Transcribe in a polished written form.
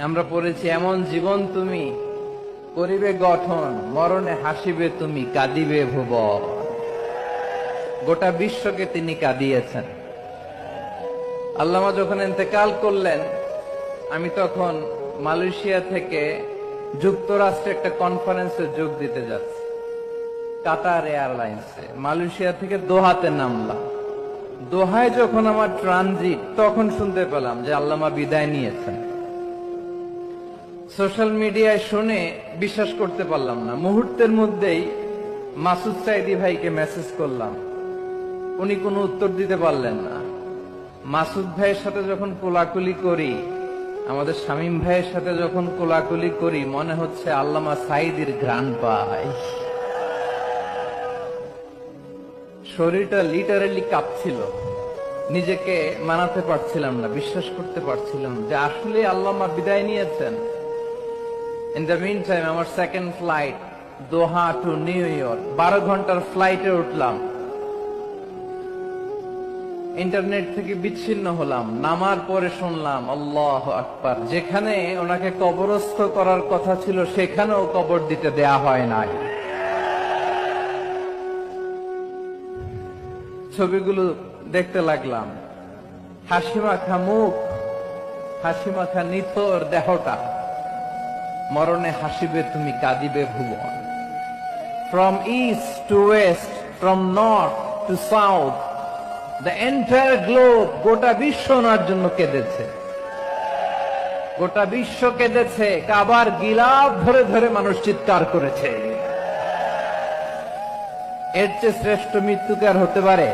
আমরা পড়েছি, এমন জীবন তুমি করিবে গঠন, মরণে হাসিবে তুমি, কাঁদিবে ভুবন। গোটা বিশ্বকে তিনি কাঁদিয়েছেন। আল্লামা যখন ইন্তেকাল করলেন, আমি তখন মালয়েশিয়া থেকে যুক্তরাষ্ট্রে একটা কনফারেন্সে যোগ দিতে যাচ্ছি, কাতার এয়ারলাইন্সে। মালয়েশিয়া থেকে দোহাতে নামলাম। দোহায় যখন আমার ট্রানজিট, তখন শুনতে পেলাম যে আল্লামা বিদায় নিয়েছেন। সোশ্যাল মিডিয়ায় শুনে বিশ্বাস করতে পারলাম না। মুহূর্তের মধ্যেই মাসুদ সাইদি ভাইকে মেসেজ করলাম, উনি কোনো উত্তর দিতে পারলেন না। মাসুদ ভাইয়ের সাথে যখন কোলাকুলি করি, আমাদের শামীম ভাইয়ের সাথে যখন কোলাকুলি করি, মনে হচ্ছে আল্লামা সাইদির ঘ্রাণ পাই। শরীরটা লিটারালি কাঁপছিল, নিজেকে মানাতে পারছিলাম না, বিশ্বাস করতে পারছিলাম যে আসলে আল্লামা বিদায় নিয়েছেন। ইন দ্য মিন টাইম আমার সেকেন্ড ফ্লাইট দোহা টু নিউ ইয়র্ক, 12 ঘন্টার ফ্লাইটে উঠলাম। ইন্টারনেট থেকে বিচ্ছিন্ন হলাম। নামার পরে শুনলাম আল্লাহু আকবার, যেখানে ওনাকে কবরস্থ করার কথা ছিল সেখানেও কবর দিতে দেয়া হয় নাই। ছবিগুলো দেখতে লাগলাম, হাসিমাখা মুখ, হাসিমাখা নিথর দেহটা, মরণে হাসিবে তুমি, কাঁদিবে ভুবন। From east to west, from north to south, the entire globe, গোটা বিশ্ব ওনার জন্য কেঁদেছে। গোটা বিশ্ব কেঁদেছে, কাবার গিলাফ ধরে ধরে মানুষ চিৎকার করেছে। এর চেয়ে শ্রেষ্ঠ মৃত্যু কি আর হতে পারে?